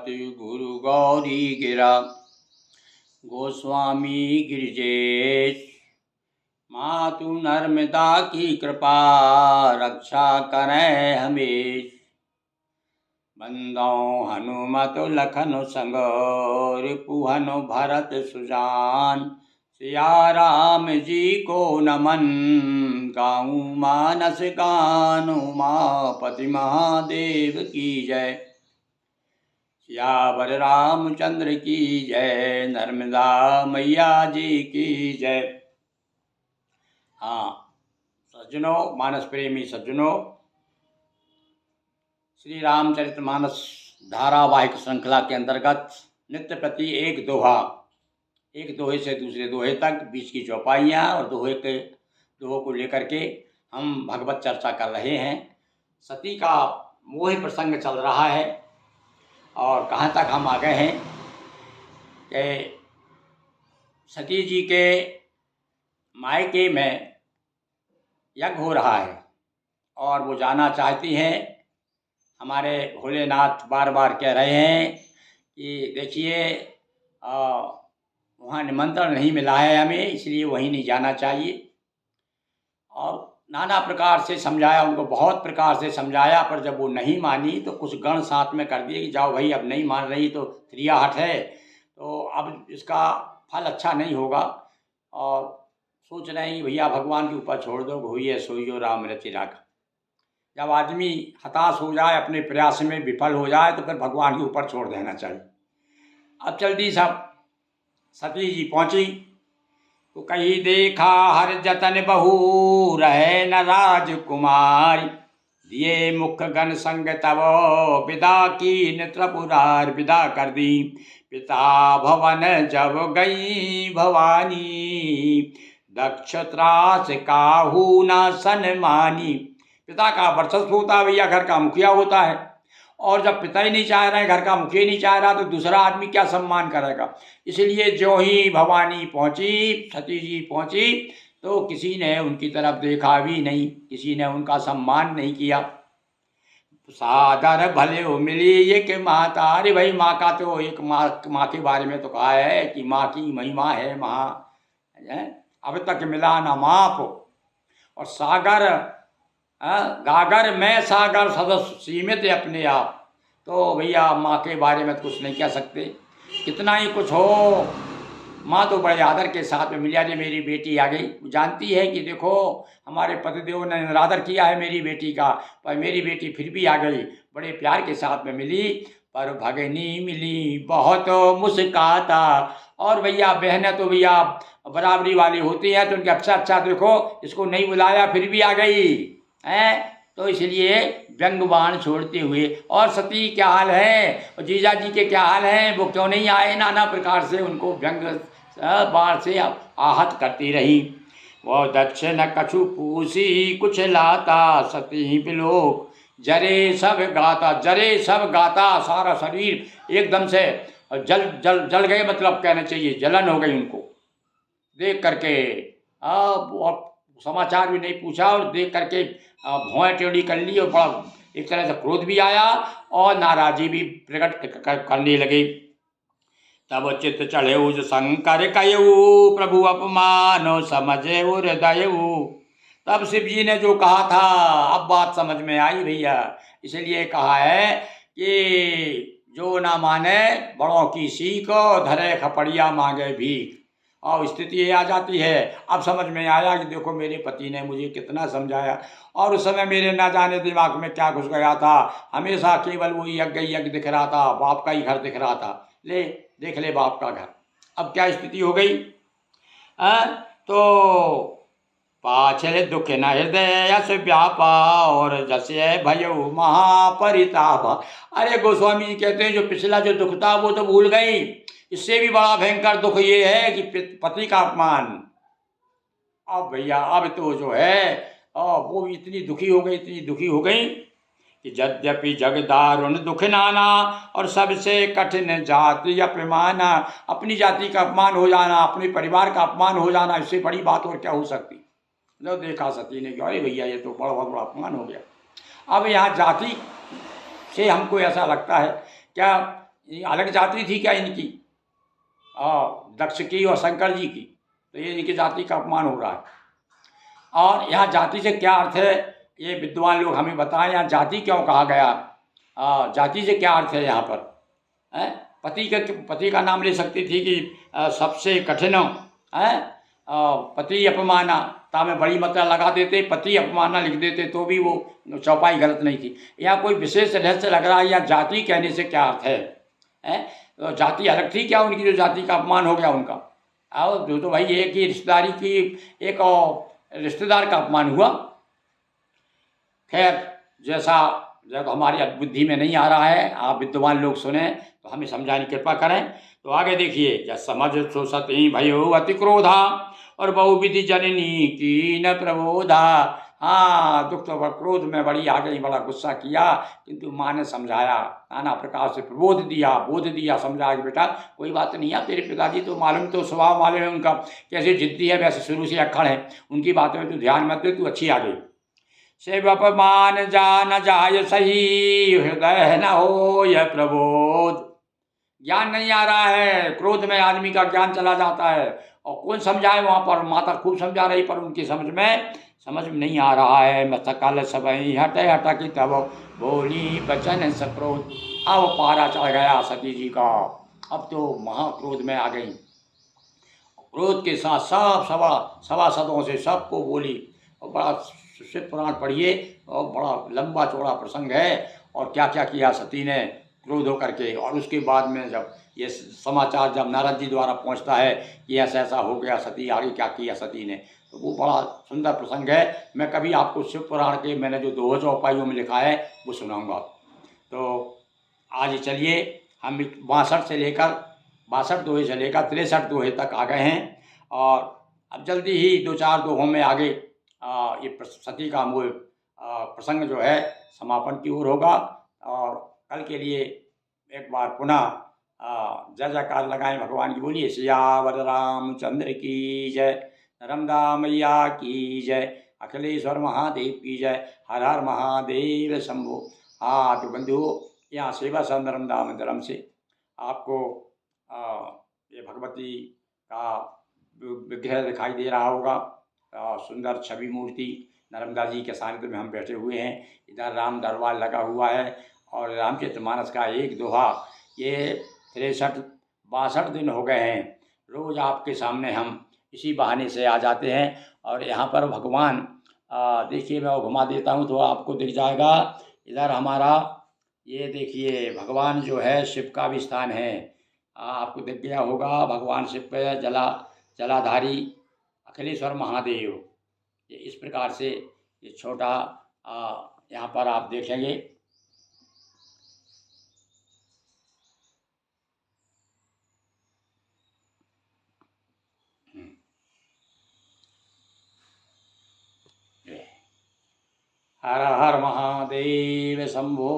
सती गुरु गौरी गिरा गोस्वामी गिरिजेश। मातु नर्मदा की कृपा रक्षा करें हमेश। बंदो हनुमत लखन संग रिपुहन भरत सुजान। सिया राम जी को नमन गाऊं मानस गान। उमापति महादेव की जय। सियावर रामचंद्र की जय। नर्मदा मैया जी की जय। हाँ सज्जनों, मानस प्रेमी सज्जनों, श्री रामचरितमानस धारावाहिक श्रृंखला के अंतर्गत नित्य प्रति एक दोहा, एक दोहे से दूसरे दोहे तक बीच की चौपाइयाँ और दोहों को लेकर के हम भगवत चर्चा कर रहे हैं। सती का मोह प्रसंग चल रहा है और कहाँ तक हम आ गए हैं कि सती जी के मायके में यज्ञ हो रहा है और वो जाना चाहती हैं। हमारे भोलेनाथ बार बार कह रहे हैं कि देखिए वहाँ निमंत्रण नहीं मिला है हमें, इसलिए वहीं नहीं जाना चाहिए। और नाना प्रकार से समझाया उनको, बहुत प्रकार से समझाया, पर जब वो नहीं मानी तो कुछ गण साथ में कर दिए कि जाओ भाई, अब नहीं मान रही तो त्रियाहट है, तो अब इसका फल अच्छा नहीं होगा। और सोच रहे हैं भैया भगवान के ऊपर छोड़ दो, होइए सोइयो राम रचि राखा। जब आदमी हताश हो जाए, अपने प्रयास में विफल हो जाए, तो फिर भगवान के ऊपर छोड़ देना चाहिए। अब जल्दी सब सती जी पहुंची तो कही देखा हर जतन बहू रहे न राजकुमारी। दिए मुख गण संग तब विदा की त्रिपुरार। विदा कर दी पिता भवन जब गई भवानी। दक्ष त्रास काहू न सन्मानी। पिता का वर्चस्व होता है भैया, घर का मुखिया होता है, और जब पिता ही नहीं चाह रहे, घर का मुखिया नहीं चाह रहा, तो दूसरा आदमी क्या सम्मान करेगा। इसलिए जो ही भवानी पहुंची, सती जी पहुंची, तो किसी ने उनकी तरफ देखा भी नहीं, किसी ने उनका सम्मान नहीं किया। सादर भले हो मिली एक माता। अरे भाई, माँ का तो एक माँ के बारे में तो कहा है कि माँ की महिमा है महा, अब तक मिला ना माप। और सागर गागर में सागर सदस्य सीमित अपने आप। तो भैया माँ के बारे में कुछ नहीं कह सकते, कितना ही कुछ हो, माँ तो बड़े आदर के साथ में मिली। अरे मेरी बेटी आ गई, जानती है कि देखो हमारे पतिदेव ने निरादर किया है मेरी बेटी का, पर मेरी बेटी फिर भी आ गई, बड़े प्यार के साथ में मिली। पर भगनी मिली बहुत मुस्काता। और भैया बहनें तो भैया बराबरी वाली होती हैं, तो उनके अच्छा देखो, इसको नहीं बुलाया फिर भी आ गई है, तो इसलिए व्यंग बाण छोड़ते हुए। और सती क्या हाल है, और जीजा जी के क्या हाल हैं, वो क्यों नहीं आए, नाना प्रकार से उनको व्यंग बाण से आहत करती रही। वो दक्ष न कछु पूसी कुछ लाता। सती बिलोक जरे सब गाता। जरे सब गाता, सारा शरीर एकदम से जल गए, मतलब कहना चाहिए जलन हो गई उनको देख करके। और समाचार भी नहीं पूछा, और देख करके भौएं टेढ़ी कर ली, और बड़ा एक तरह से क्रोध भी आया और नाराजी भी प्रकट करने लगे। तब चित्त चढ़े उज शंकर कयऊ। प्रभु अपमान समझे हृदयऊ। तब शिव जी ने जो कहा था, अब बात समझ में आई भैया। इसलिए कहा है कि जो ना माने बड़ों की सीख, धरे खपड़िया मांगे भीख। और स्थिति ये आ जाती है, अब समझ में आया कि देखो मेरे पति ने मुझे कितना समझाया, और उस समय मेरे ना जाने दिमाग में क्या घुस गया था, हमेशा केवल वो यज्ञ दिख रहा था, बाप का ही घर दिख रहा था। ले देख ले बाप का घर, अब क्या स्थिति हो गई। तो पाछले दुख न हृदय यश व्यापा। और जसे भयऊ महापरिताप। अरे गोस्वामी जी कहते हैं जो पिछला जो दुख था वो तो भूल गई, इससे भी बड़ा भयंकर दुख ये है कि पति का अपमान। अब भैया अब तो जो है वो इतनी दुखी हो गई, इतनी दुखी हो गई कि यद्यपि जग दारुण दुख नाना। और सबसे कठिन जाति अपमाना। अपनी जाति का अपमान हो जाना, अपने परिवार का अपमान हो जाना, इससे बड़ी बात और क्या हो सकती। लो देखा सती ने कि अरे भैया ये तो बहुत बड़ा अपमान हो गया। अब यहाँ जाति से हमको ऐसा लगता है, क्या ये अलग जाति थी क्या इनकी? दक्ष की और शंकर जी की। तो ये इनकी जाति का अपमान हो रहा है। और यहाँ जाति से क्या अर्थ है, ये विद्वान लोग हमें बताएं, यहाँ जाति क्यों कहा गया? जाति से क्या अर्थ है यहाँ पर? हैं? पति का नाम ले सकती थी कि सबसे कठिन है पति अपमाना, ता में बड़ी मात्रा लगा देते, पति अपमाना लिख देते तो भी वो चौपाई गलत नहीं थी। यहाँ कोई विशेष रहस्य लग रहा है, या जाति कहने से क्या अर्थ है? हैं? तो जाति अलग थी क्या उनकी, जो जाति का अपमान हो गया उनका? और जो तो भाई एक ही रिश्तेदारी की, एक और रिश्तेदार का अपमान हुआ। खैर, जैसा जब हमारी बुद्धि में नहीं आ रहा है, आप विद्वान लोग सुने तो हमें समझाने की कृपा करें। तो आगे देखिए, जब समझ सो सती भयो अति क्रोधा और बहुविधि जननी की न प्रबोधा। हाँ, दुख तो क्रोध में बड़ी आ गई, बड़ा गुस्सा किया, किंतु माँ ने समझाया, नाना प्रकार से प्रबोध दिया, बोध दिया, समझाया कि बेटा कोई बात नहीं है, तेरे पिताजी तो मालूम, तो स्वभाव मालूम है उनका कैसे जिद्दी है, वैसे शुरू से अक्खड़ है, उनकी बातों में तू ध्यान मत दे, तू अच्छी आ गई। से अपमान जान जाय सही हृदय न हो यह प्रबोध। ज्ञान नहीं आ रहा है, क्रोध में आदमी का ज्ञान चला जाता है, और कौन समझाए? वहाँ पर माता खूब समझा रही, पर उनकी समझ में नहीं आ रहा है। मस्तकाल सब हटे हटा की तब बोली बचन सक्रोध। अब पारा चढ़ गया सती जी का, अब तो महाक्रोध में आ गई। क्रोध के साथ सब सभासदों से सबको बोली, और बड़ा शिव पुराण पढ़िए, और बड़ा लंबा चौड़ा प्रसंग है, और क्या क्या किया सती ने क्रोध होकर के। और उसके बाद में जब ये समाचार जब नारद जी द्वारा पहुंचता है कि ऐसा ऐसा हो गया, सती आगे क्या किया सती ने, तो वो बड़ा सुंदर प्रसंग है। मैं कभी आपको शिव पुराण के मैंने जो 2 चौपाइयों में लिखा है वो सुनाऊंगा। तो आज चलिए, हम 62 दोहे से लेकर 63 दोहे तक आ गए हैं, और अब जल्दी ही 2-4 दोहों में आगे ये सती का मूल प्रसंग जो है समापन की ओर होगा। और कल के लिए एक बार पुनः जय जयकार लगाएं भगवान की। बोलिए सियावर रामचंद्र की जय, नर्मदा मैया की जय, अखिलेश्वर महादेव की जय, हर हर महादेव शंभो। हाँ तो बंधुओं, यहाँ सेवा सन नर्मदा मंदिरम से आपको ये भगवती का विग्रह दिखाई दे रहा होगा, सुंदर छवि मूर्ति नर्मदा जी के सानिध्य में हम बैठे हुए हैं। इधर राम दरबार लगा हुआ है, और रामचरितमानस का एक दोहा, ये 63-62 दिन हो गए हैं, रोज़ आपके सामने हम इसी बहाने से आ जाते हैं। और यहाँ पर भगवान देखिए, मैं वो घुमा देता हूँ तो आपको दिख जाएगा। इधर हमारा ये देखिए, भगवान जो है शिव का भी स्थान है, आपको दिख गया होगा, भगवान शिव पे जलाधारी अखिलेश्वर महादेव। ये इस प्रकार से ये छोटा यहाँ पर आप देखेंगे। हर हर महादेव शंभो।